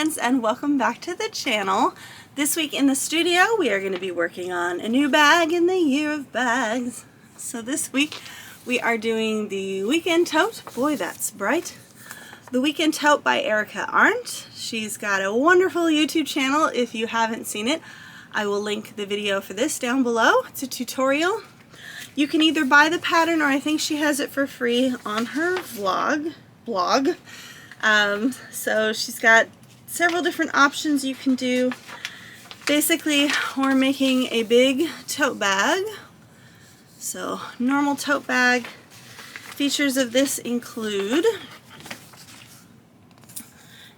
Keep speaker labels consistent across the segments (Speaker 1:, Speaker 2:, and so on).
Speaker 1: friends, and welcome back to the channel. This week in the studio we are going to be working on a new bag in the year of bags. So this week we are doing the Weekend Tote. Boy, that's bright. The Weekend Tote by Erica Arndt. She's got a wonderful YouTube channel. If you haven't seen it, I will link the video for this down below. It's a tutorial. You can either buy the pattern, or I think she has it for free on her blog. So she's got several different options you can do. Basically, we're making a big tote bag. So normal tote bag. Features of this include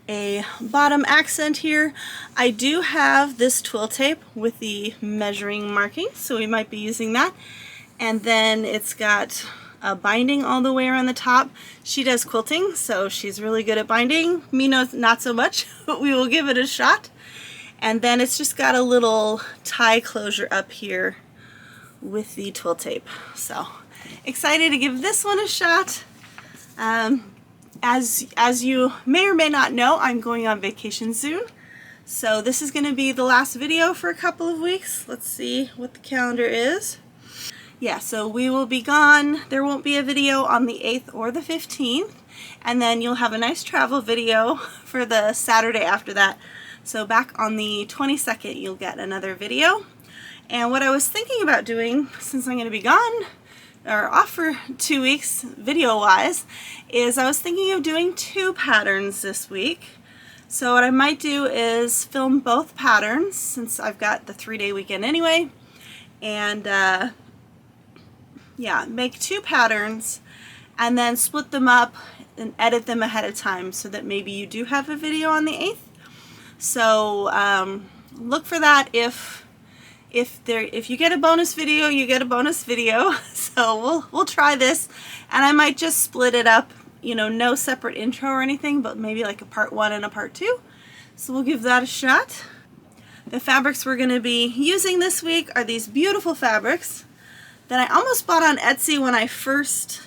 Speaker 1: a bottom accent here. I do have this twill tape with the measuring markings, so we might be using that. And then it's got a binding all the way around the top. She does quilting, so she's really good at binding. Me, not so much, but we will give it a shot. And then it's just got a little tie closure up here with the twill tape. So excited to give this one a shot. As you may or may not know, I'm going on vacation soon. So this is going to be the last video for a couple of weeks. Let's see what the calendar is. Yeah, so we will be gone. There won't be a video on the 8th or the 15th, and then you'll have a nice travel video for the Saturday after that. So back on the 22nd, you'll get another video. And what I was thinking about doing, since I'm going to be gone, or off for 2 weeks video-wise, is I was thinking of doing 2 patterns this week. So what I might do is film both patterns, since I've got the 3-day weekend anyway, and yeah, make 2 patterns and then split them up and edit them ahead of time so that maybe you do have a video on the 8th. So look for that. If you get a bonus video, you get a bonus video. So we'll try this, and I might just split it up, you know, no separate intro or anything, but maybe like a part 1 and a part 2. So we'll give that a shot. The fabrics we're going to be using this week are these beautiful fabrics that I almost bought on Etsy when I first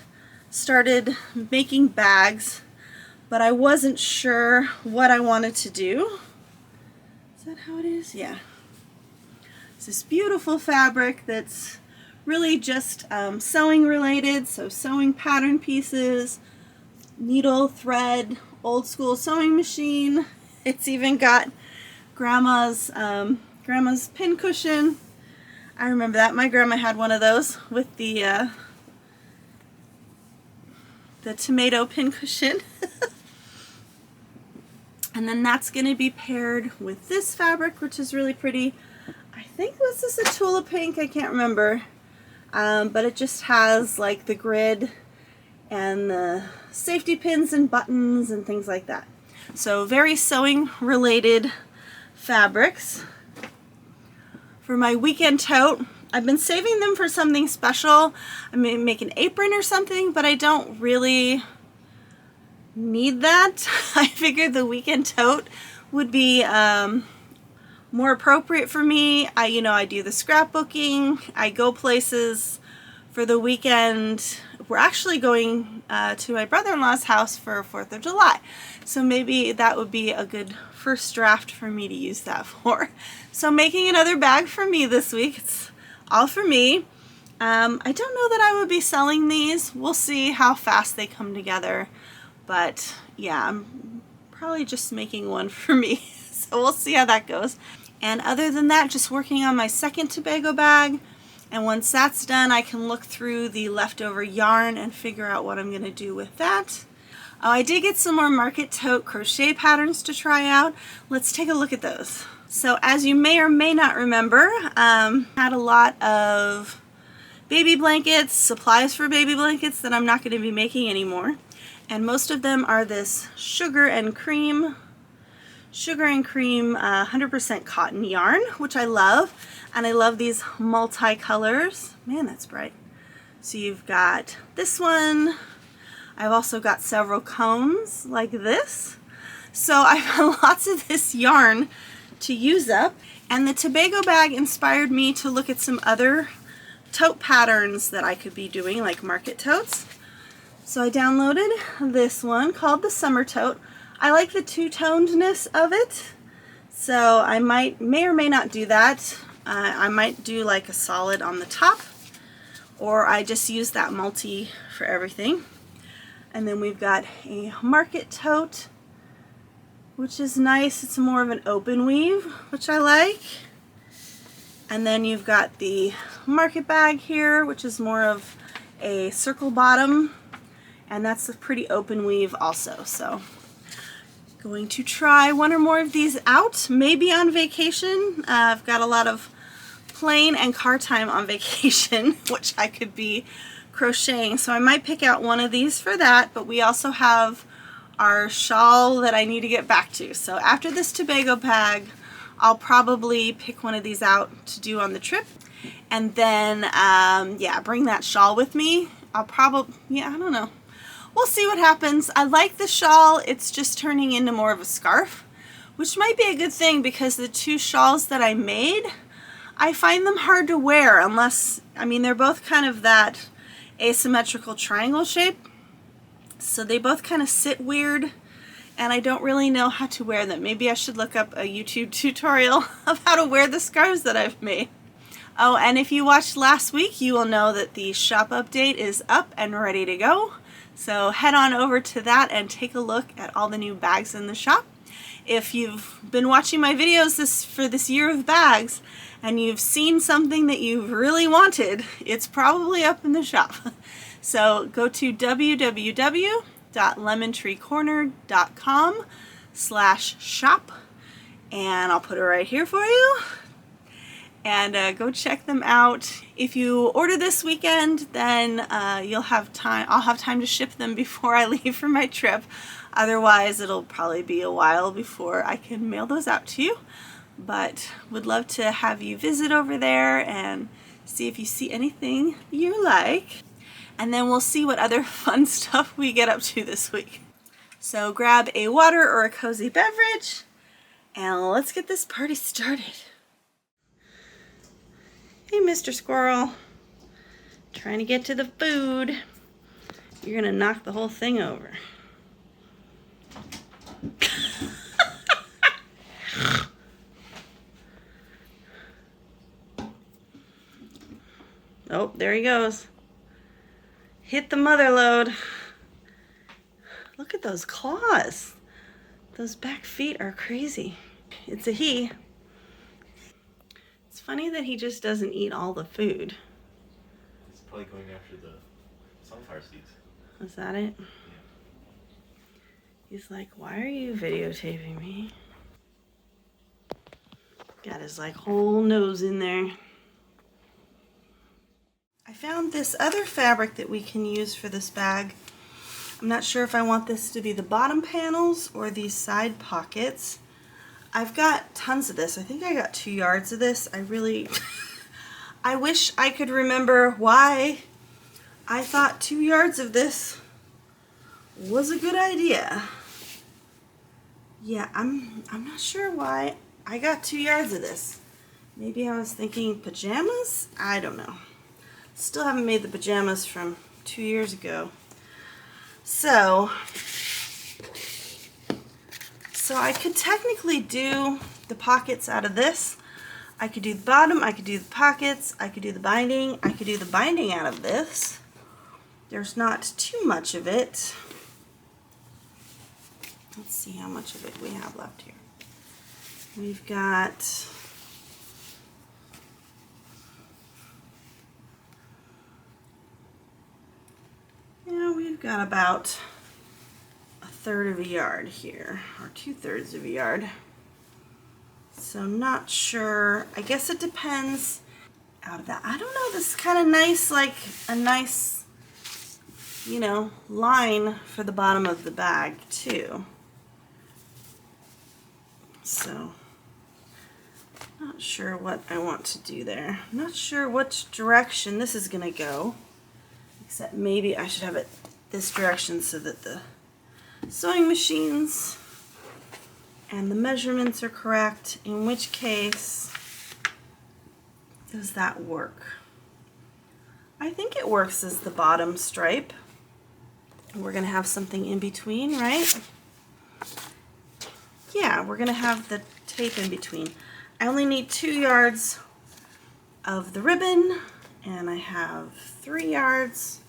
Speaker 1: started making bags, but I wasn't sure what I wanted to do. Is that how it is? Yeah. It's this beautiful fabric that's really just sewing related, so sewing pattern pieces, needle, thread, old school sewing machine. It's even got grandma's pin cushion. I remember that. My grandma had one of those with the tomato pin cushion. And then that's going to be paired with this fabric, which is really pretty. I think this is a tulip pink, I can't remember. But it just has like the grid and the safety pins and buttons and things like that. So very sewing related fabrics. For my Weekend Tote, I've been saving them for something special. I may make an apron or something, but I don't really need that. I figured the Weekend Tote would be more appropriate for me. I do the scrapbooking. I go places for the weekend. We're actually going to my brother-in-law's house for 4th of July. So maybe that would be a good first draft for me to use that for. So making another bag for me this week. It's all for me. I don't know that I would be selling these. We'll see how fast they come together. But yeah, I'm probably just making one for me. So we'll see how that goes. And other than that, just working on my second Tobago bag. And once that's done, I can look through the leftover yarn and figure out what I'm going to do with that. Oh, I did get some more Market Tote crochet patterns to try out. Let's take a look at those. So as you may or may not remember, had a lot of baby blankets, supplies for baby blankets that I'm not going to be making anymore. And most of them are this sugar and cream 100% cotton yarn, which I love. And I love these multi-colors. Man, that's bright. So you've got this one. I've also got several combs like this. So I've got lots of this yarn to use up. And the Tobago bag inspired me to look at some other tote patterns that I could be doing, like Market Totes. So I downloaded this one called the Summer Tote. I like the two-tonedness of it, so I may or may not do that. I might do like a solid on the top, or I just use that multi for everything. And then we've got a market tote, which is nice. It's more of an open weave, which I like. And then you've got the market bag here, which is more of a circle bottom, and that's a pretty open weave also. So going to try one or more of these out, maybe on vacation. I've got a lot of plane and car time on vacation, which I could be crocheting, so I might pick out one of these for that. But we also have our shawl that I need to get back to, so after this Tobago bag I'll probably pick one of these out to do on the trip, and then yeah, bring that shawl with me. I'll probably, yeah, I don't know, we'll see what happens. I like the shawl. It's just turning into more of a scarf, which might be a good thing, because the two shawls that I made, I find them hard to wear unless, I mean, they're both kind of that asymmetrical triangle shape, so they both kind of sit weird, and I don't really know how to wear them. Maybe I should look up a YouTube tutorial of how to wear the scarves that I've made. Oh, and if you watched last week, you will know that the shop update is up and ready to go. So head on over to that and take a look at all the new bags in the shop. If you've been watching my videos for this year of bags and you've seen something that you've really wanted, it's probably up in the shop. So go to www.lemontreecorner.com/shop, and I'll put it right here for you. And go check them out. If you order this weekend, then you'll have time. I'll have time to ship them before I leave for my trip. Otherwise, it'll probably be a while before I can mail those out to you. But would love to have you visit over there and see if you see anything you like. And then we'll see what other fun stuff we get up to this week. So grab a water or a cozy beverage, and let's get this party started. Hey, Mr. Squirrel. Trying to get to the food. You're gonna knock the whole thing over. Oh, there he goes. Hit the mother lode. Look at those claws. Those back feet are crazy. It's a he. It's funny that he just doesn't eat all the food.
Speaker 2: He's probably going after the sunflower seeds.
Speaker 1: Is that it?
Speaker 2: Yeah.
Speaker 1: He's like, why are you videotaping me? Got his like whole nose in there. I found this other fabric that we can use for this bag. I'm not sure if I want this to be the bottom panels or these side pockets. I've got tons of this. I think I got 2 yards of this. I really, I wish I could remember why I thought 2 yards of this was a good idea. Yeah, I'm not sure why I got 2 yards of this. Maybe I was thinking pajamas? I don't know. Still haven't made the pajamas from 2 years ago. So I could technically do the pockets out of this. I could do the bottom, I could do the pockets, I could do the binding, I could do the binding out of this. There's not too much of it. Let's see how much of it we have left here. We've got we've got about 1/3 of a yard here, or 2/3 of a yard. So not sure. I guess it depends out of that. I don't know, this is kind of nice, like a nice, you know, line for the bottom of the bag too. So not sure what I want to do there. Not sure which direction this is gonna go. Except maybe I should have it this direction so that the sewing machines and the measurements are correct, in which case does that work? I think it works as the bottom stripe. We're gonna have something in between, right? yeah, we're gonna have the tape in between. I only need 2 yards of the ribbon, and I have 3 yards,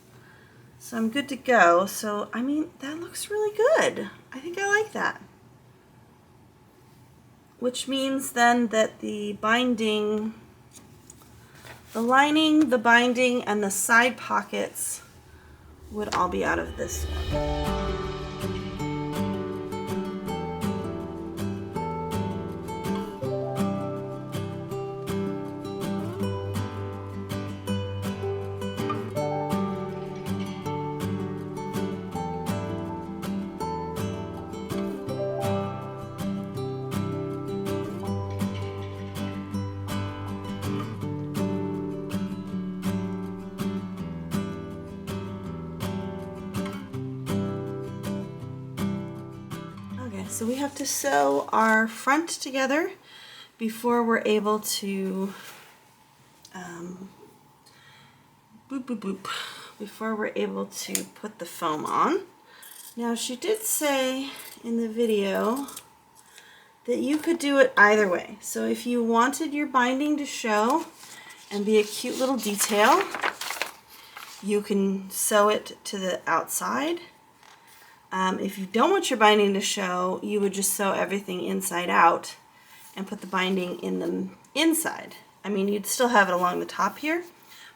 Speaker 1: so I'm good to go. So, I mean, that looks really good. I think I like that. Which means then that the binding, the lining, the binding, and the side pockets would all be out of this one. So we have to sew our front together before we're able to before we're able to put the foam on. Now she did say in the video that you could do it either way. So if you wanted your binding to show and be a cute little detail, you can sew it to the outside. If you don't want your binding to show, you would just sew everything inside out and put the binding in the inside. I mean, you'd still have it along the top here,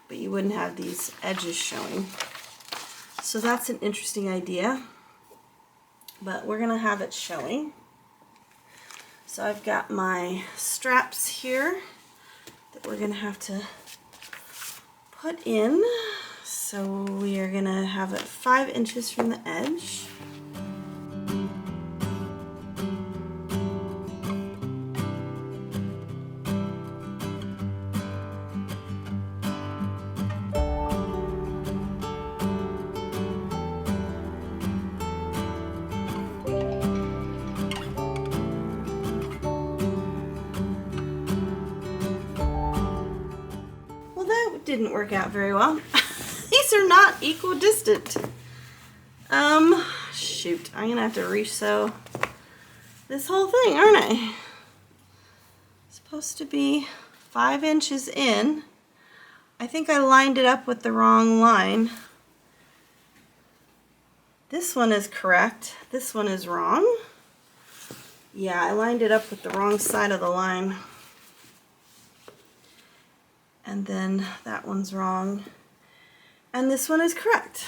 Speaker 1: but you wouldn't have these edges showing. So that's an interesting idea, but we're gonna have it showing. So I've got my straps here that we're gonna have to put in. So we are gonna have it 5 inches from the edge. Well, that didn't work out very well. These are not equidistant. Shoot, I'm gonna have to re-sew this whole thing, aren't I? It's supposed to be 5 inches in. I think I lined it up with the wrong line. This one is correct. This one is wrong. Yeah, I lined it up with the wrong side of the line. And then that one's wrong. And this one is correct.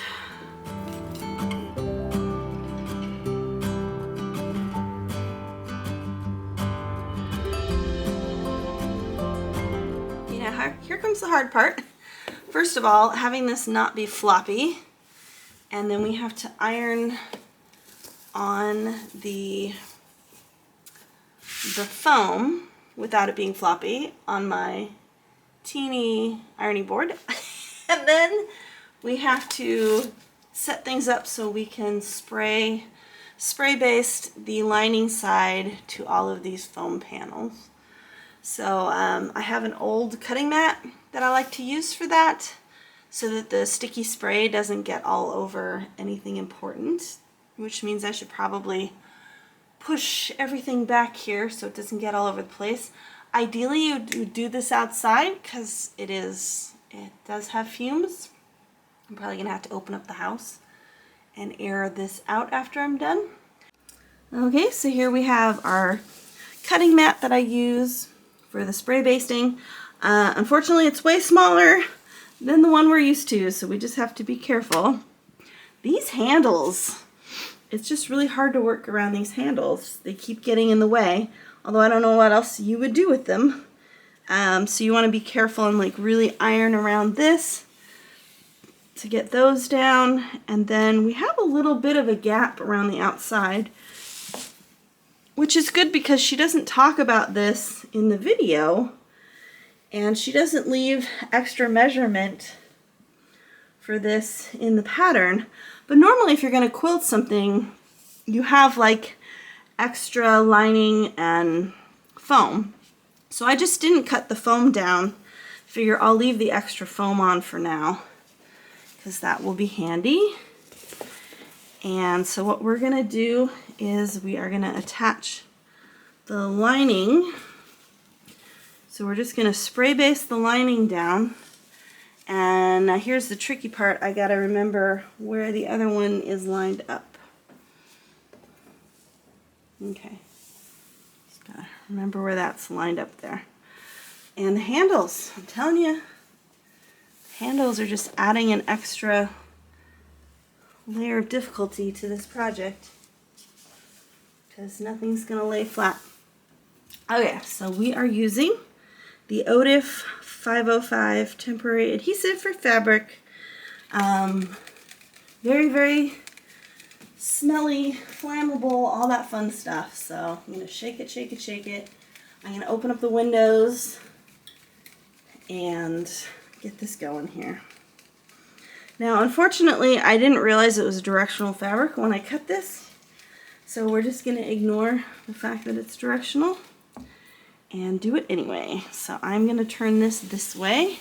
Speaker 1: Here comes the hard part. First of all, having this not be floppy, and then we have to iron on the foam without it being floppy on my teeny ironing board. And then we have to set things up so we can spray baste the lining side to all of these foam panels. So I have an old cutting mat that I like to use for that, so that the sticky spray doesn't get all over anything important, which means I should probably push everything back here so it doesn't get all over the place. Ideally you do this outside because it does have fumes. I'm probably gonna have to open up the house and air this out after I'm done. Okay, so here we have our cutting mat that I use for the spray basting. Unfortunately, it's way smaller than the one we're used to, so we just have to be careful. These handles, it's just really hard to work around these handles. They keep getting in the way, although I don't know what else you would do with them. So you want to be careful and like really iron around this to get those down. And then we have a little bit of a gap around the outside, which is good because she doesn't talk about this in the video, and she doesn't leave extra measurement for this in the pattern. But normally if you're going to quilt something, you have like extra lining and foam. So I just didn't cut the foam down. Figure I'll leave the extra foam on for now because that will be handy. And so what we're going to do is we are going to attach the lining. So we're just going to spray base the lining down. And now here's the tricky part. I got to remember where the other one is lined up. Okay. Just got to remember where that's lined up there. And the handles, I'm telling you, handles are just adding an extra layer of difficulty to this project because nothing's going to lay flat. Okay, so we are using the Otif 505 temporary adhesive for fabric. Very, very smelly, flammable, all that fun stuff. So I'm going to shake it, shake it, shake it. I'm going to open up the windows and get this going here. Now, unfortunately, I didn't realize it was directional fabric when I cut this. So we're just going to ignore the fact that it's directional and do it anyway. So I'm going to turn this way.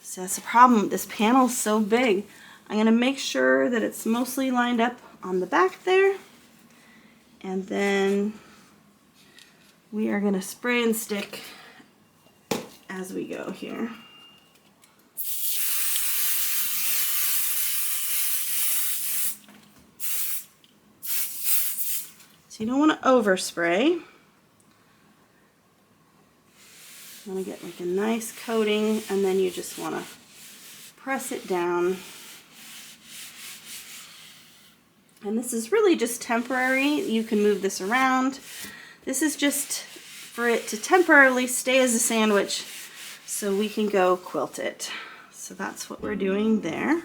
Speaker 1: So that's the problem. This panel is so big. I'm going to make sure that it's mostly lined up on the back there. And then we are going to spray and stick as we go here. So you don't want to overspray. You want to get like a nice coating, and then you just want to press it down. And this is really just temporary. You can move this around. This is just for it to temporarily stay as a sandwich so we can go quilt it. So that's what we're doing there.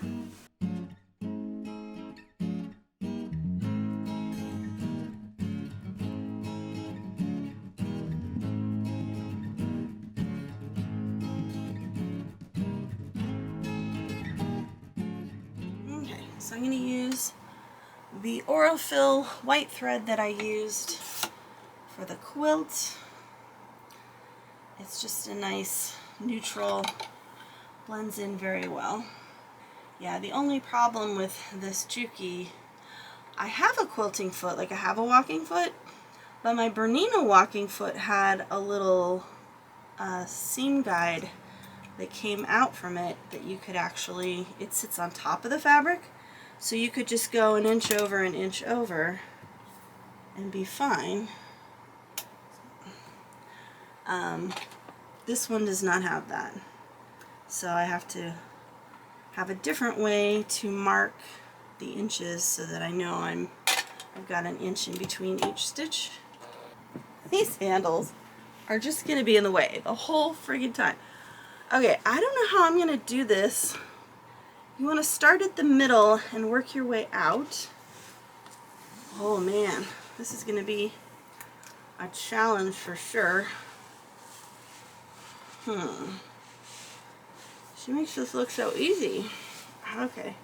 Speaker 1: So I'm going to use the Aurifil white thread that I used for the quilt. It's just a nice neutral, blends in very well. Yeah, the only problem with this Juki, I have a quilting foot, like I have a walking foot, but my Bernina walking foot had a little seam guide that came out from it that you could actually, it sits on top of the fabric. So you could just go an inch over and be fine. This one does not have that. So I have to have a different way to mark the inches so that I know I've got an inch in between each stitch. These handles are just going to be in the way the whole friggin' time. Okay, I don't know how I'm going to do this. You want to start at the middle and work your way out. Oh man, this is going to be a challenge for sure. She makes this look so easy. Okay.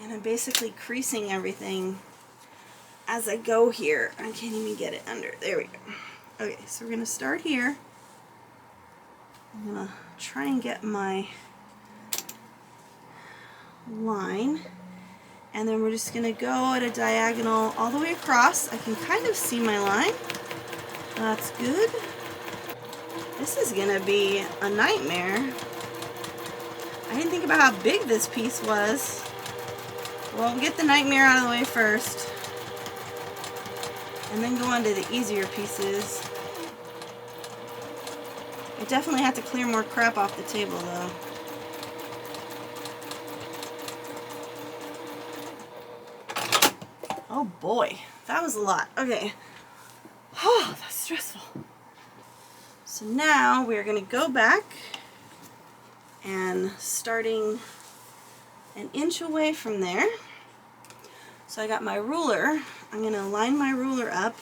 Speaker 1: And I'm basically creasing everything as I go here. I can't even get it under. There we go. Okay, so we're going to start here. I'm going to try and get my line, and then we're just going to go at a diagonal all the way across. I can kind of see my line. That's good. This is going to be a nightmare. I didn't think about how big this piece was. Well, we'll get the nightmare out of the way first, and then go on to the easier pieces. I definitely have to clear more crap off the table though. Oh boy, that was a lot. Okay. Oh, that's stressful. So now we're going to go back and starting an inch away from there. So I got my ruler. I'm going to line my ruler up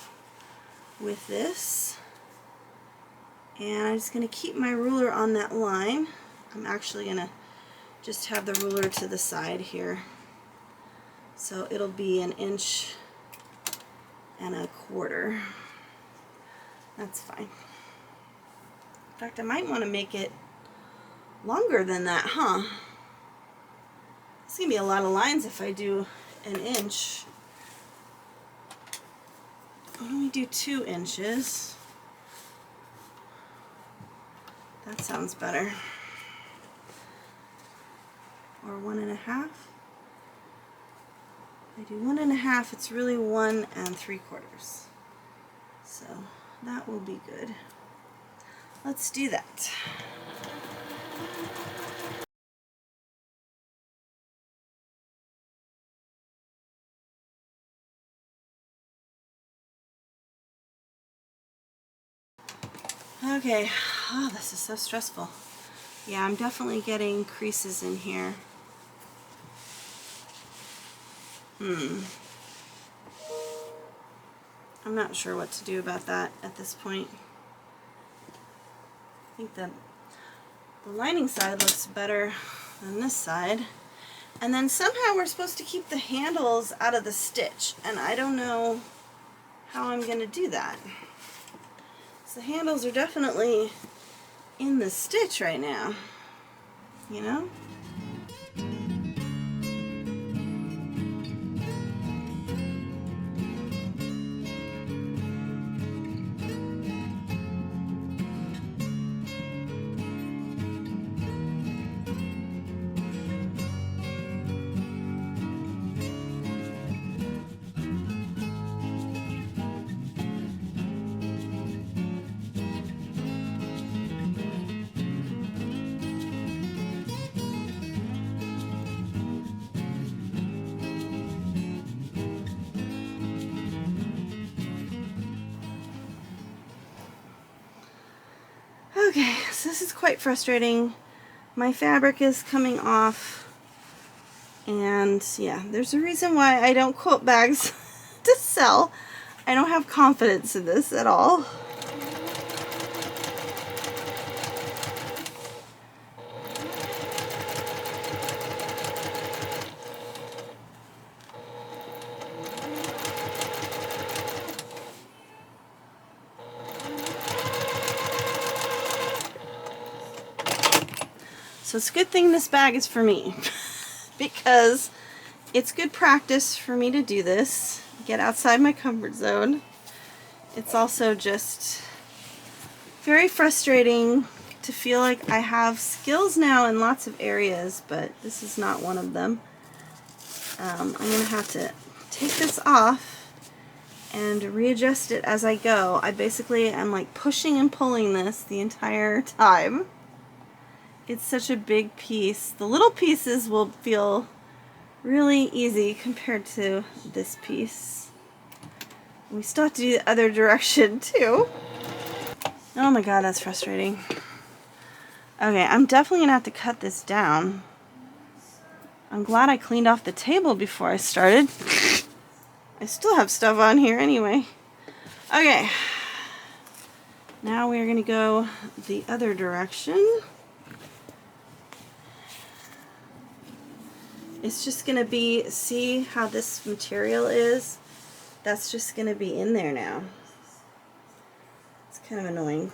Speaker 1: with this. And I'm just going to keep my ruler on that line. I'm actually going to just have the ruler to the side here. So it'll be 1 1/4 inches. That's fine. In fact, I might want to make it longer than that, huh? It's going to be a lot of lines if I do an inch. Why don't we do 2 inches? That sounds better. Or 1.5. If I do 1.5, it's really 1 3/4. So that will be good. Let's do that. Okay, oh, this is so stressful. Yeah, I'm definitely getting creases in here. I'm not sure what to do about that at this point. I think the lining side looks better than this side. And then somehow we're supposed to keep the handles out of the stitch, and I don't know how I'm going to do that. So the handles are definitely in the stitch right now, you know? Okay, so this is quite frustrating. My fabric is coming off, and yeah, there's a reason why I don't quilt bags to sell. I don't have confidence in this at all. So it's a good thing this bag is for me because it's good practice for me to do this, get outside my comfort zone. It's also just very frustrating to feel like I have skills now in lots of areas, but this is not one of them. I'm going to have to take this off and readjust it as I go. I basically am like pushing and pulling this the entire time. It's such a big piece. The little pieces will feel really easy compared to this piece. We still have to do the other direction too. Oh my god, that's frustrating. Okay, I'm definitely gonna have to cut this down. I'm glad I cleaned off the table before I started. I still have stuff on here anyway. Okay, now we're gonna go the other direction. It's just going to be, see how this material is? That's just going to be in there now. It's kind of annoying.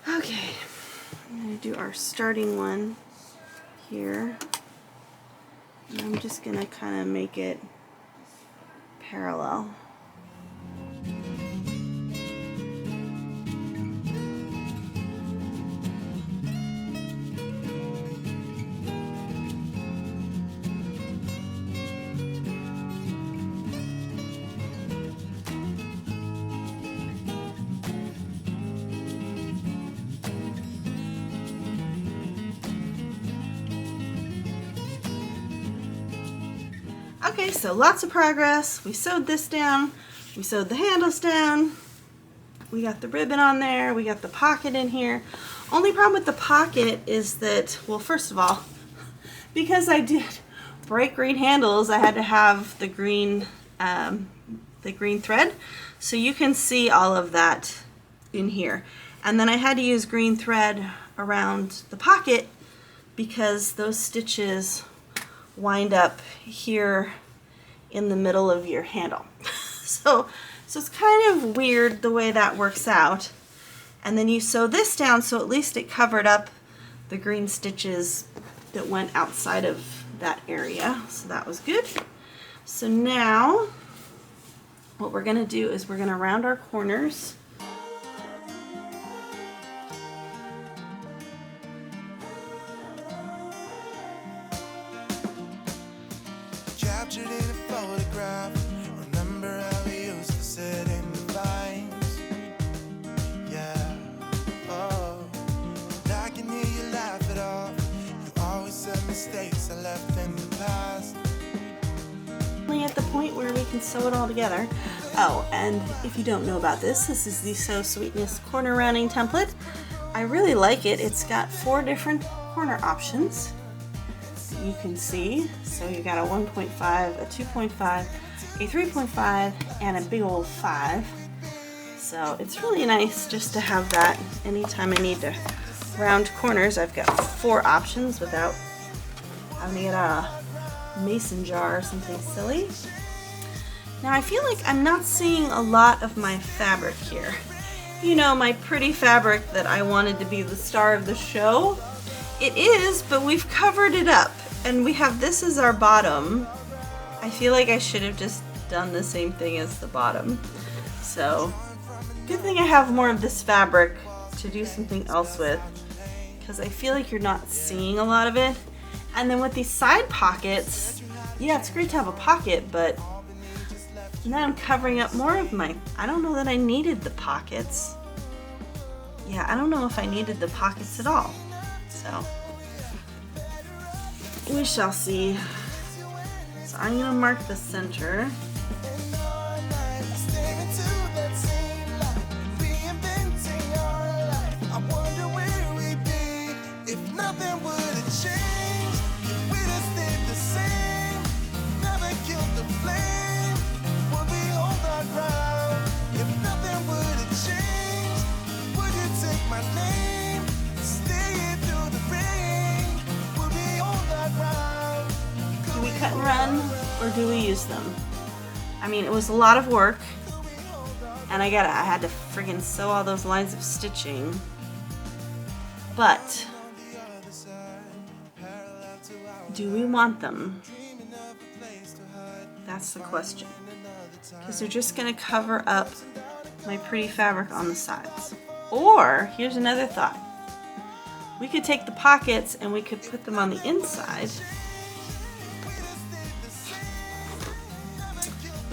Speaker 1: Okay, I'm going to do our starting one here. And I'm just going to kind of make it parallel. Okay, so lots of progress. We sewed this down, we sewed the handles down, we got the ribbon on there, we got the pocket in here. Only problem with the pocket is that, well, first of all, because I did bright green handles, I had to have the green thread, so you can see all of that in here. And then I had to use green thread around the pocket because those stitches wind up here in the middle of your handle. So it's kind of weird the way that works out. And then you sew this down so at least it covered up the green stitches that went outside of that area, so that was good. So now what we're going to do is we're going to round our corners.
Speaker 3: Captured in a photograph. Remember how we used to sit in the vines? Yeah. Oh, I can hear you laugh it off. You always said mistakes I left in the past.
Speaker 1: At the point where we can sew it all together. Oh, and if you don't know about this, this is the Sew Sweetness corner rounding template. I really like it. It's got 4 different corner options. You can see, so you got a 1.5, a 2.5, a 3.5, and a big old 5. So it's really nice just to have that anytime I need to round corners. I've got 4 options without having to get a mason jar or something silly. Now I feel like I'm not seeing a lot of my fabric here. You know, my pretty fabric that I wanted to be the star of the show. It is, but we've covered it up. And we have this as our bottom. I feel like I should have just done the same thing as the bottom. So, good thing I have more of this fabric to do something else with, because I feel like you're not seeing a lot of it. And then with these side pockets, yeah, it's great to have a pocket, but now I'm covering up more of my, I don't know that I needed the pockets. Yeah, I don't know if I needed the pockets at all. So, we shall see. So I'm going to mark the center. Cut and run, or do we use them? I mean, it was a lot of work, and I had to friggin' sew all those lines of stitching, but do we want them? That's the question, because they're just gonna cover up my pretty fabric on the sides. Or, here's another thought. We could take the pockets and we could put them on the inside.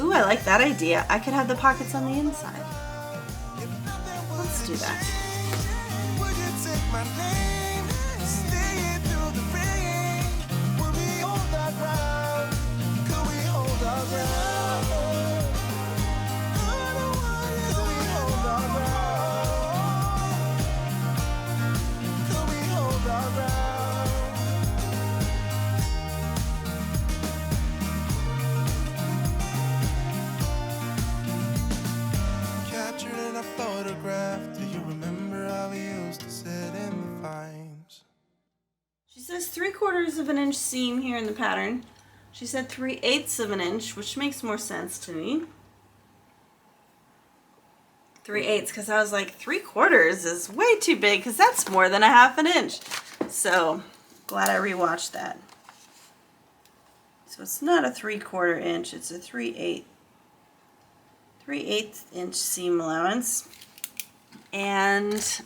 Speaker 1: Ooh, I like that idea. I could have the pockets on the inside. Let's do that.
Speaker 3: Do you remember how we used to sit in the vines?
Speaker 1: She says 3/4 of an inch seam here in the pattern. She said 3/8 of an inch, which makes more sense to me. 3/8, because I was like 3/4 is way too big, because that's more than a 1/2 inch. So glad I rewatched that. So it's not a 3/4 inch, it's a 3/8 inch seam allowance. And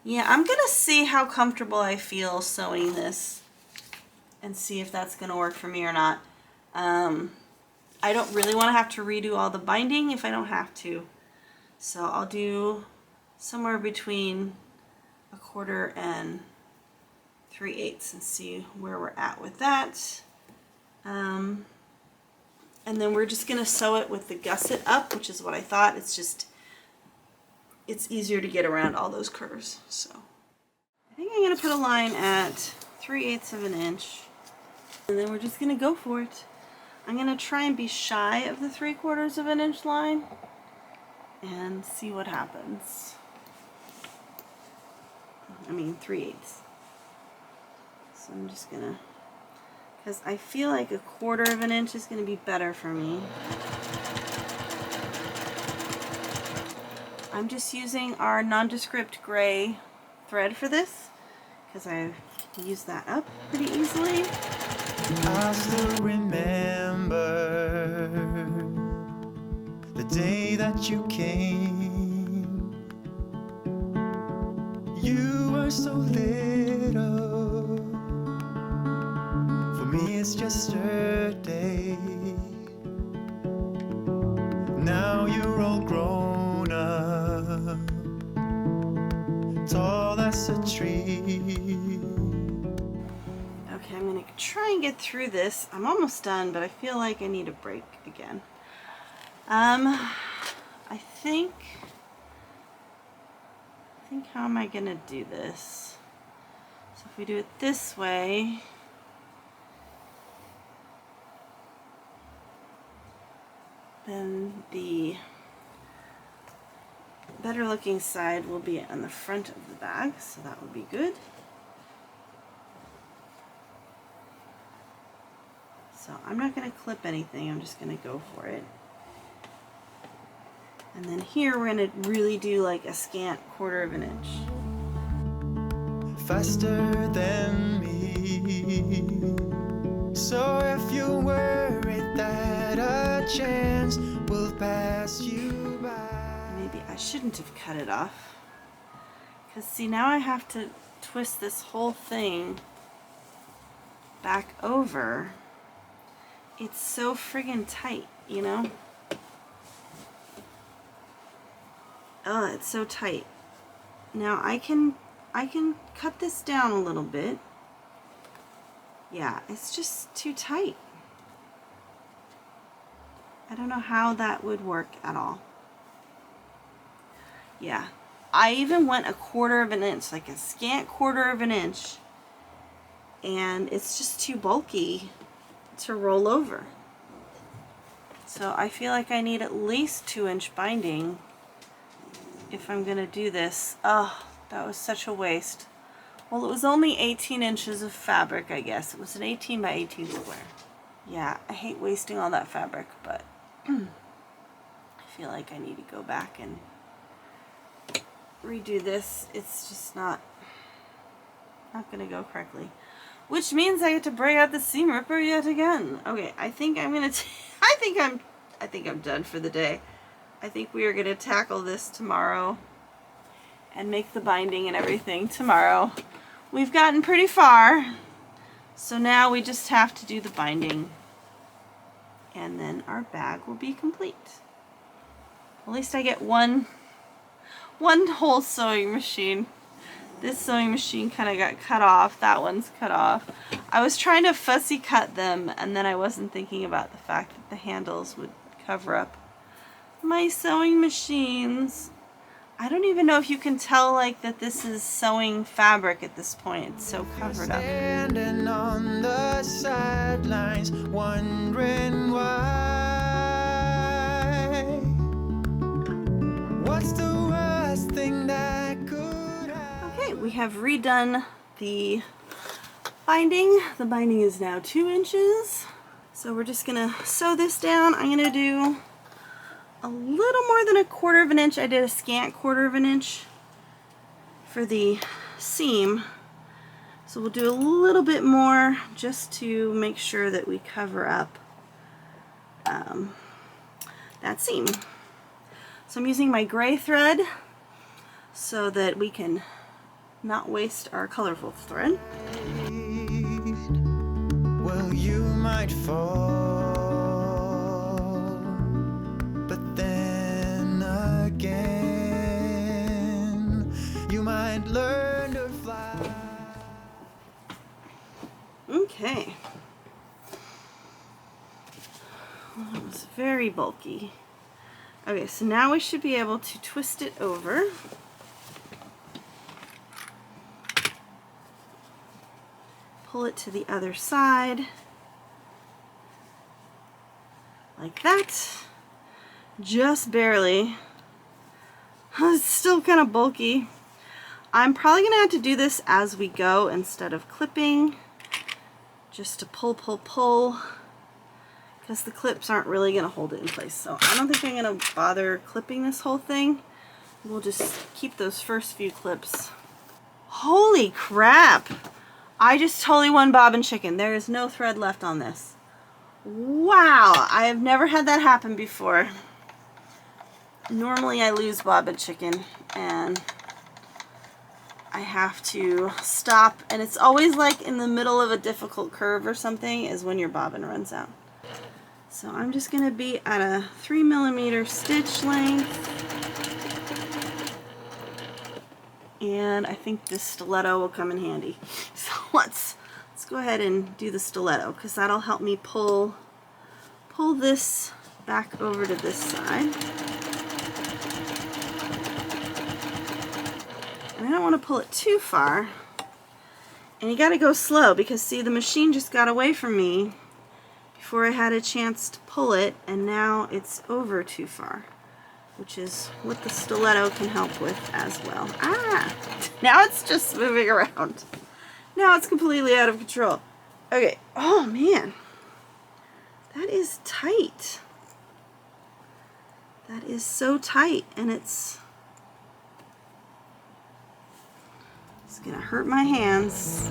Speaker 1: yeah, I'm gonna see how comfortable I feel sewing this and see if that's gonna work for me or not. I don't really want to have to redo all the binding if I don't have to, so I'll do somewhere between 1/4 and 3/8 and see where we're at with that. And then we're just gonna sew it with the gusset up, which is what I thought. It's easier to get around all those curves. So I think I'm gonna put a line at 3/8 of an inch, and then we're just gonna go for it. I'm gonna try and be shy of the 3/4 of an inch line and see what happens. I mean 3/8. So I'm just gonna, because I feel like 1/4 of an inch is gonna be better for me. I'm just using our nondescript gray thread for this, because I use that up pretty easily.
Speaker 3: I still remember the day that you came. You were so little. For me it's just a day. Now you're all grown up, tall as a tree.
Speaker 1: Okay, I'm gonna try and get through this. I'm almost done, but I feel like I need a break again. I think how am I gonna do this? So if we do it this way, then the better looking side will be on the front of the bag, so that would be good. So I'm not going to clip anything, I'm just going to go for it. And then here we're going to really do like a scant 1/4 of an inch.
Speaker 3: Faster than me. So if you're worried that a chance will pass you by.
Speaker 1: Maybe I shouldn't have cut it off. Because see, now I have to twist this whole thing back over. It's so friggin' tight, you know? Oh, it's so tight. Now I can cut this down a little bit. Yeah, it's just too tight. I don't know how that would work at all. Yeah, I even went a 1/4 of an inch, like a scant 1/4 of an inch, and it's just too bulky to roll over. So I feel like I need at least 2-inch binding if I'm gonna do this. Oh, that was such a waste. Well, it was only 18 inches of fabric, I guess. It was an 18 by 18 square. Yeah, I hate wasting all that fabric, but I feel like I need to go back and redo this. It's just not gonna go correctly. Which means I get to break out the seam ripper yet again. Okay, I think I'm gonna I think I'm done for the day. I think we are gonna tackle this tomorrow and make the binding and everything tomorrow. We've gotten pretty far, so now we just have to do the binding, and then our bag will be complete. At least I get one whole sewing machine. This sewing machine kind of got cut off. That one's cut off. I was trying to fussy cut them, and then I wasn't thinking about the fact that the handles would cover up my sewing machines. I don't even know if you can tell like that this is sewing fabric at this point. It's so covered up.
Speaker 3: Standing on the sidelines, wondering why. What's the worst thing that could happen?
Speaker 1: Okay, we have redone the binding. The binding is now 2 inches. So we're just gonna sew this down. I'm gonna do a little more than a 1/4 of an inch. I did a scant 1/4 of an inch for the seam. So we'll do a little bit more just to make sure that we cover up that seam. So I'm using my gray thread so that we can not waste our colorful thread.
Speaker 3: Well, you might fall, but then again, you might learn to fly.
Speaker 1: Okay. Well, that was very bulky. Okay, so now we should be able to twist it over. Pull it to the other side. Like that. Just barely. It's still kind of bulky. I'm probably going to have to do this as we go instead of clipping. Just to pull, because the clips aren't really going to hold it in place. So I don't think I'm going to bother clipping this whole thing. We'll just keep those first few clips. Holy crap! I just totally won bobbin chicken. There is no thread left on this. Wow, I have never had that happen before. Normally I lose bobbin chicken and I have to stop, and it's always like in the middle of a difficult curve or something is when your bobbin runs out. So I'm just going to be at a 3mm stitch length, and I think this stiletto will come in handy. So let's go ahead and do the stiletto, because that'll help me pull this back over to this side. And I don't want to pull it too far. And you got to go slow, because see, the machine just got away from me before I had a chance to pull it, and now it's over too far, which is what the stiletto can help with as well. Ah! Now it's just moving around. Now it's completely out of control. Okay. Oh man. That is tight. That is so tight, and it's gonna hurt my hands.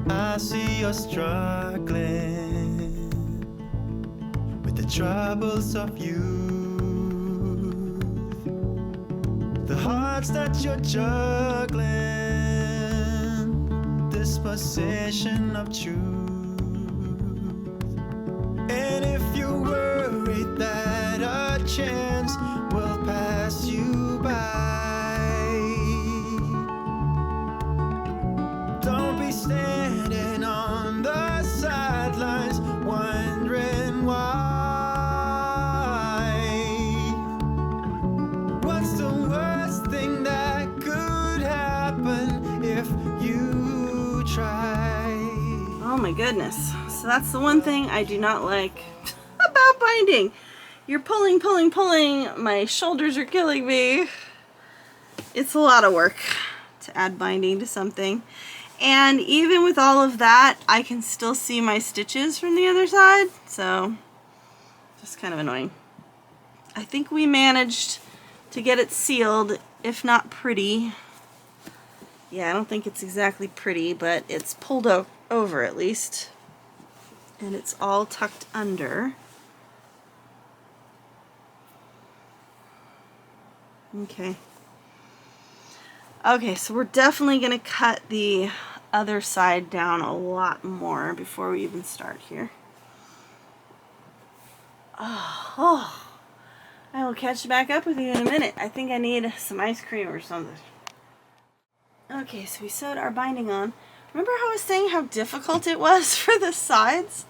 Speaker 3: I see you're struggling with the troubles of youth, the hearts that you're juggling, this possession of truth. And if you're worried that a chance will pass you by, don't be standing on the sidelines wondering why. What's the worst thing that could happen if you try?
Speaker 1: Oh my goodness. So that's the one thing I do not like about binding. You're pulling, pulling, pulling. My shoulders are killing me. It's a lot of work to add binding to something. And even with all of that, I can still see my stitches from the other side. So, just kind of annoying. I think we managed to get it sealed, if not pretty. Yeah, I don't think it's exactly pretty, but it's pulled over at least. And it's all tucked under. Okay. Okay, so we're definitely going to cut the other side down a lot more before we even start here. Oh, I will catch back up with you in a minute. I think I need some ice cream or something. Okay, so we sewed our binding on. Remember how I was saying how difficult it was for the sides?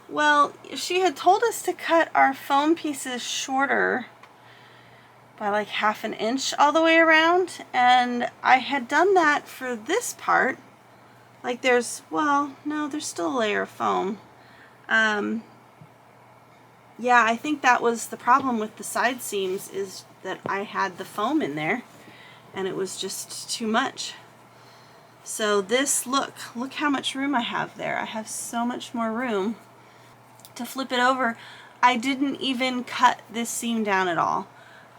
Speaker 1: Well, she had told us to cut our foam pieces shorter by like 1/2 inch all the way around, and I had done that for this part. Like there's, well, no, there's still a layer of foam. Yeah, I think that was the problem with the side seams, is that I had the foam in there and it was just too much. So this, look how much room I have there. I have so much more room to flip it over. I didn't even cut this seam down at all.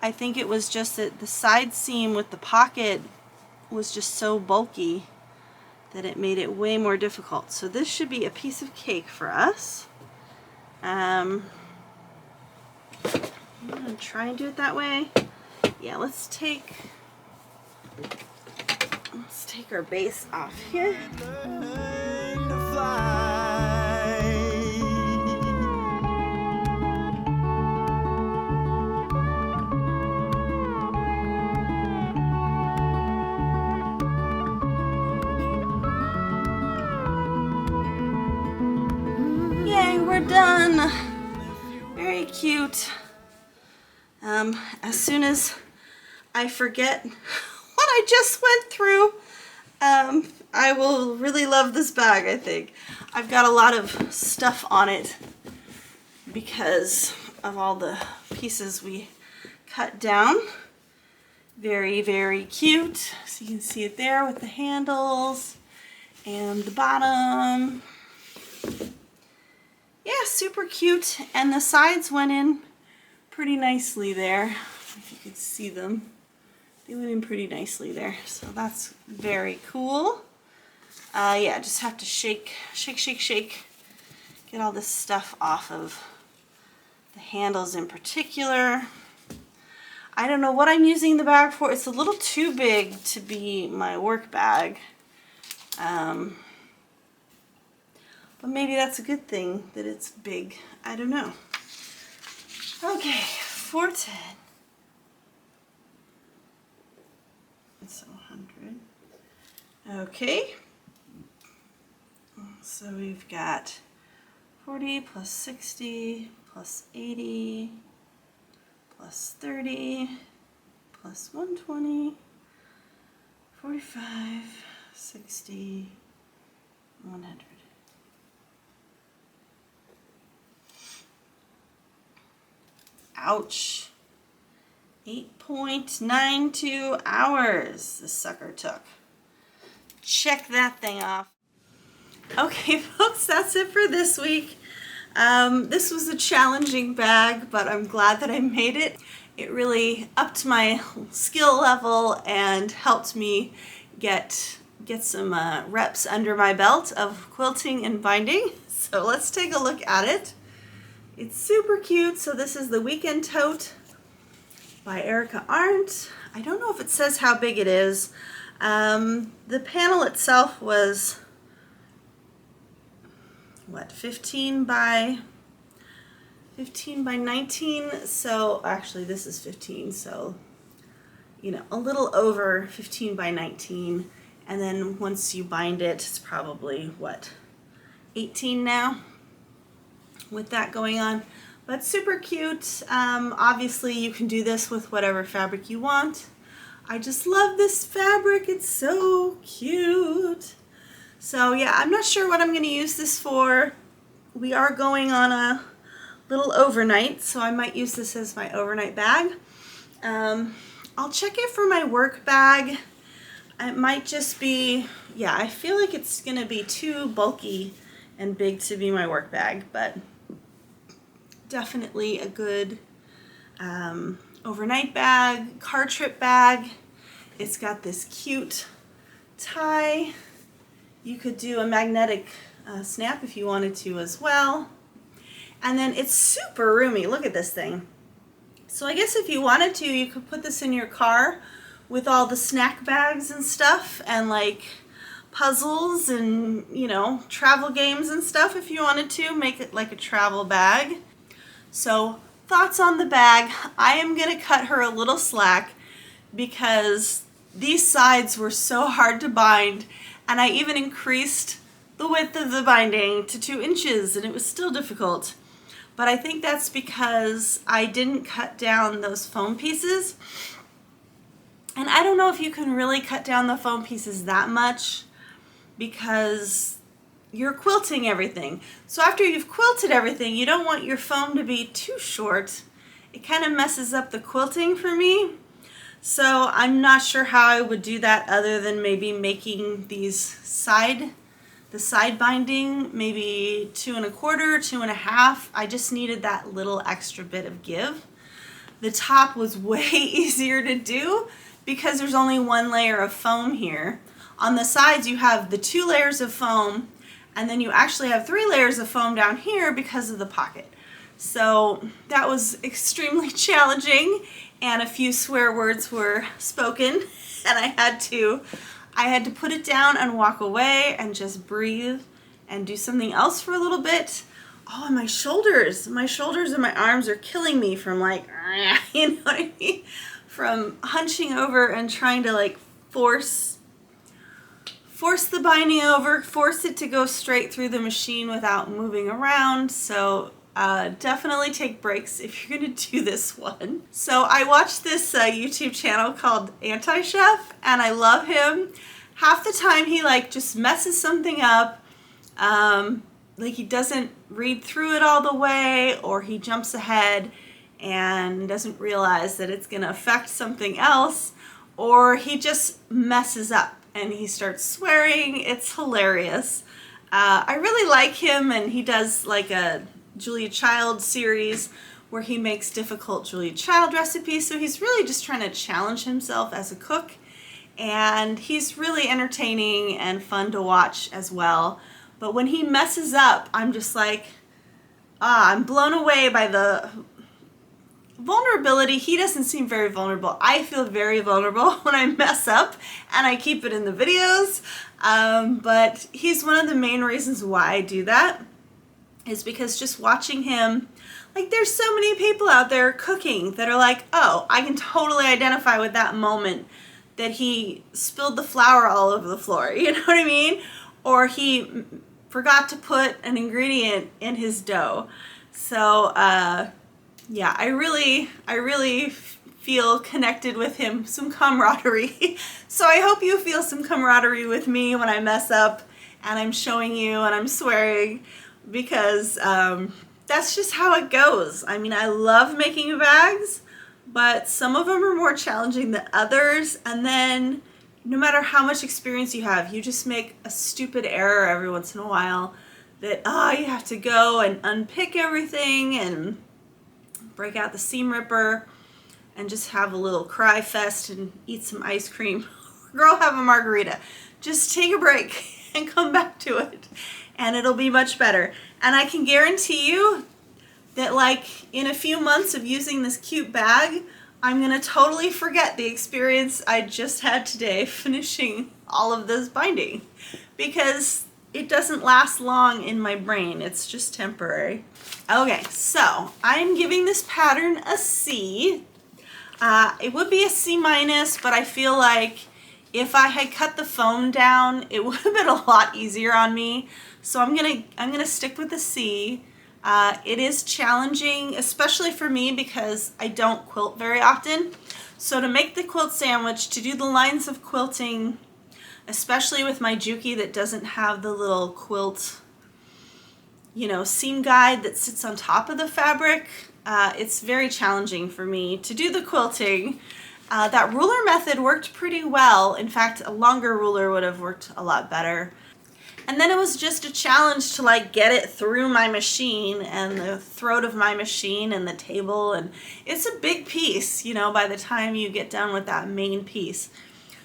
Speaker 1: I think it was just that the side seam with the pocket was just so bulky that it made it way more difficult. So this should be a piece of cake for us. I'm gonna try and do it that way. Yeah, let's take our base off here. Yay, we're done. Very cute. As soon as I forget what I just went through, I will really love this bag, I think. I've got a lot of stuff on it because of all the pieces we cut down. Very, very cute. So you can see it there with the handles and the bottom. Yeah, super cute. And the sides went in pretty nicely there, if you could see them. They went in pretty nicely there, so that's very cool. Yeah, just have to shake, get all this stuff off of the handles in particular. I don't know what I'm using the bag for. It's a little too big to be my work bag. But maybe that's a good thing that it's big. I don't know. Okay, 410. So 100. Okay. So we've got 40 plus 60 plus 80 plus 30 plus 120, 45, 60, 100. Ouch. 8.92 hours this sucker took. Check that thing off. Okay, folks, that's it for this week. This was a challenging bag, but I'm glad that I made it. It really upped my skill level and helped me get some reps under my belt of quilting and binding. So let's take a look at it. It's super cute. So this is the Weekend Tote by Erica Arndt. I don't know if it says how big it is. The panel itself was, what, 15 by 19, so actually this is 15, so you know, a little over 15 by 19, and then once you bind it, it's probably what, 18 now with that going on. But super cute. Obviously you can do this with whatever fabric you want. I just love this fabric, it's so cute. So yeah, I'm not sure what I'm going to use this for. We are going on a little overnight, so I might use this as my overnight bag. I'll check it for my work bag. It might just be, yeah, I feel like it's going to be too bulky and big to be my work bag, but definitely a good overnight bag, car trip bag. It's got this cute tie. You could do a magnetic snap if you wanted to as well. And then it's super roomy. Look at this thing. So I guess if you wanted to, you could put this in your car with all the snack bags and stuff, and like puzzles and, you know, travel games and stuff if you wanted to. Make it like a travel bag. So thoughts on the bag. I am going to cut her a little slack because these sides were so hard to bind, and I even increased the width of the binding to 2 inches and it was still difficult. But I think that's because I didn't cut down those foam pieces. And I don't know if you can really cut down the foam pieces that much because you're quilting everything. So after you've quilted everything, you don't want your foam to be too short. It kind of messes up the quilting for me. So I'm not sure how I would do that other than maybe making these the side binding maybe 2 1/4, 2 1/2. I just needed that little extra bit of give. The top was way easier to do because there's only 1 layer of foam here. On the sides you have the 2 layers of foam, and then you actually have 3 layers of foam down here because of the pocket. So that was extremely challenging, and a few swear words were spoken, and I had to put it down and walk away and just breathe and do something else for a little bit. Oh, and my shoulders and my arms are killing me from like, you know what I mean? From hunching over and trying to like force the binding over, force it to go straight through the machine without moving around. So definitely take breaks if you're gonna do this one. So I watched this YouTube channel called Anti-Chef, and I love him. Half the time he like just messes something up, like he doesn't read through it all the way, or he jumps ahead and doesn't realize that it's gonna affect something else, or he just messes up and he starts swearing. It's hilarious. I really like him, and he does like a Julia Child series where he makes difficult Julia Child recipes. So he's really just trying to challenge himself as a cook, and he's really entertaining and fun to watch as well. But when he messes up, I'm just like, I'm blown away by the vulnerability. He doesn't seem very vulnerable. I feel very vulnerable when I mess up, and I keep it in the videos. But he's one of the main reasons why I do that, is because just watching him, like, there's so many people out there cooking that are like, oh, I can totally identify with that moment that he spilled the flour all over the floor, you know what I mean? Or he forgot to put an ingredient in his dough. So, yeah, I really feel connected with him, some camaraderie. So I hope you feel some camaraderie with me when I mess up and I'm showing you and I'm swearing, because that's just how it goes. I mean, I love making bags, but some of them are more challenging than others, and then no matter how much experience you have, you just make a stupid error every once in a while that, you have to go and unpick everything and break out the seam ripper and just have a little cry fest and eat some ice cream. Girl, have a margarita. Just take a break and come back to it, and it'll be much better. And I can guarantee you that, like, in a few months of using this cute bag, I'm gonna totally forget the experience I just had today finishing all of this binding, because it doesn't last long in my brain. It's just temporary. Okay, so I'm giving this pattern a C. It would be a C-, but I feel like if I had cut the foam down, it would have been a lot easier on me. So I'm gonna stick with the C. It is challenging, especially for me, because I don't quilt very often. So to make the quilt sandwich, to do the lines of quilting, especially with my Juki that doesn't have the little quilt, you know, seam guide that sits on top of the fabric, it's very challenging for me to do the quilting. That ruler method worked pretty well. In fact, a longer ruler would have worked a lot better. And then it was just a challenge to, like, get it through my machine and the throat of my machine and the table, and it's a big piece, you know, by the time you get done with that main piece.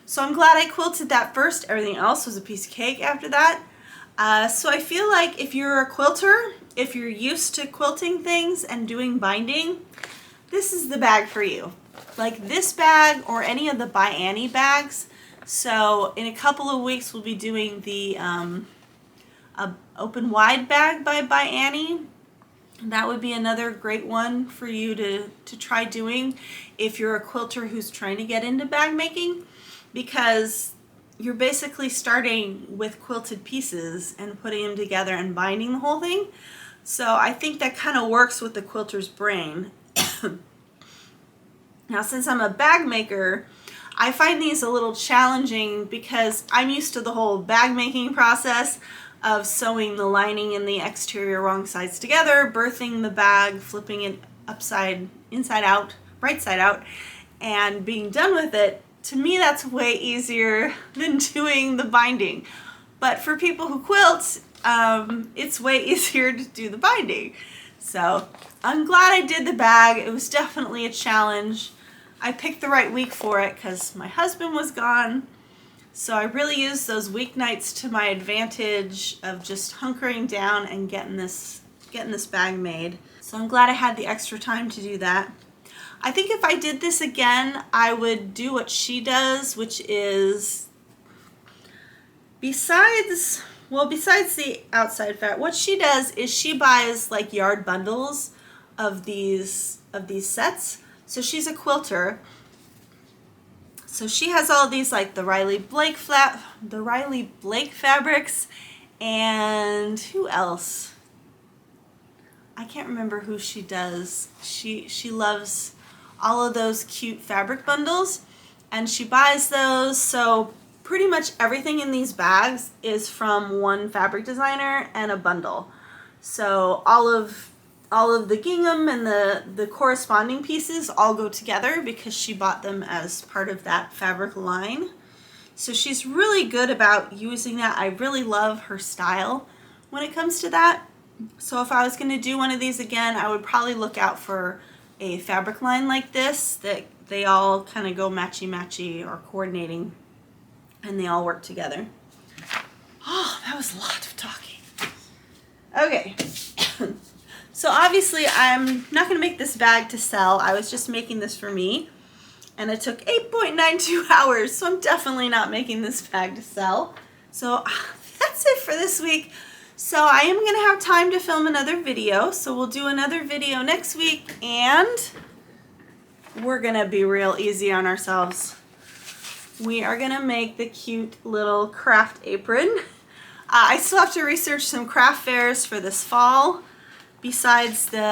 Speaker 1: So I'm glad I quilted that first. Everything else was a piece of cake after that. So I feel like if you're a quilter, if you're used to quilting things and doing binding, this is the bag for you. Like this bag or any of the By Annie bags. So in a couple of weeks we'll be doing the open wide bag by Annie. That would be another great one for you to try doing if you're a quilter who's trying to get into bag making, because you're basically starting with quilted pieces and putting them together and binding the whole thing. So I think that kind of works with the quilter's brain. Now, since I'm a bag maker, I find these a little challenging because I'm used to the whole bag making process of sewing the lining and the exterior wrong sides together, birthing the bag, flipping it inside out, right side out, and being done with it. To me, that's way easier than doing the binding. But for people who quilt, it's way easier to do the binding. So I'm glad I did the bag. It was definitely a challenge. I picked the right week for it because my husband was gone. So I really used those weeknights to my advantage of just hunkering down and getting this bag made. So I'm glad I had the extra time to do that. I think if I did this again, I would do what she does, which is besides the outside fabric, what she does is she buys like yard bundles of these sets. So she's a quilter. So she has all these, like the Riley Blake fabrics, and who else? I can't remember who she does. She loves all of those cute fabric bundles, and she buys those. So pretty much everything in these bags is from one fabric designer and a bundle. So all of the gingham and the corresponding pieces all go together because she bought them as part of that fabric line. So she's really good about using that. I really love her style when it comes to that. So if I was going to do one of these again, I would probably look out for a fabric line like this, that they all kind of go matchy-matchy or coordinating, and they all work together. Oh, that was a lot of talking. Okay. So obviously I'm not going to make this bag to sell. I was just making this for me, and it took 8.92 hours, so I'm definitely not making this bag to sell. So that's it for this week. So I am going to have time to film another video, so we'll do another video next week, and we're going to be real easy on ourselves. We are going to make the cute little craft apron. I still have to research some craft fairs for this fall, besides the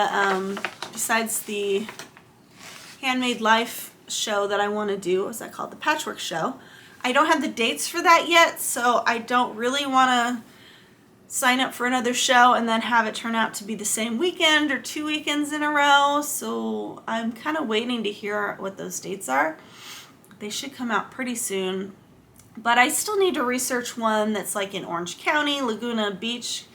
Speaker 1: Handmade Life show that I want to do. What's that called? The Patchwork Show. I don't have the dates for that yet, so I don't really want to sign up for another show and then have it turn out to be the same weekend or 2 weekends in a row. So I'm kind of waiting to hear what those dates are. They should come out pretty soon. But I still need to research one that's like in Orange County, Laguna Beach,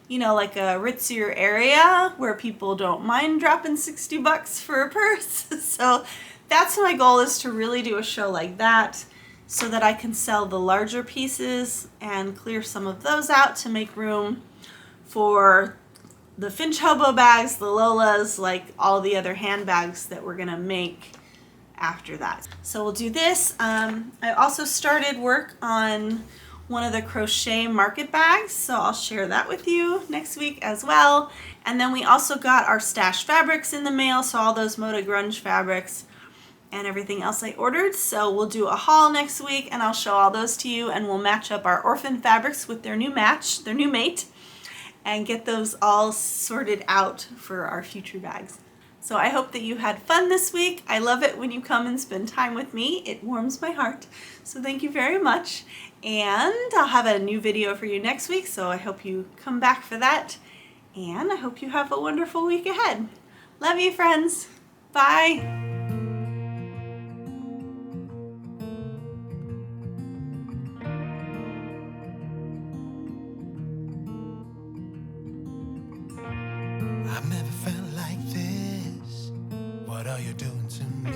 Speaker 1: you know, like a ritzier area where people don't mind dropping 60 bucks for a purse. So that's my goal, is to really do a show like that, so that I can sell the larger pieces and clear some of those out to make room for the Finch Hobo bags, the Lolas, like all the other handbags that we're gonna make after that. So we'll do this. I also started work on one of the crochet market bags, so I'll share that with you next week as well. And then we also got our stash fabrics in the mail, so all those Moda Grunge fabrics and everything else I ordered. So we'll do a haul next week, and I'll show all those to you, and we'll match up our orphan fabrics with their new mate, and get those all sorted out for our future bags. So I hope that you had fun this week. I love it when you come and spend time with me. It warms my heart. So thank you very much. And I'll have a new video for you next week, so I hope you come back for that. And I hope you have a wonderful week ahead. Love you, friends. Bye.
Speaker 3: I've never felt like this. What are you doing to me?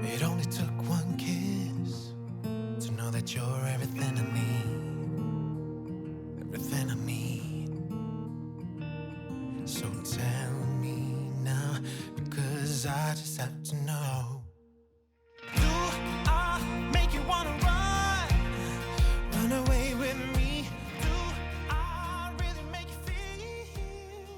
Speaker 3: It only took one kiss to know that you're everything I need. Everything I need. So tell me now, because I just have to know.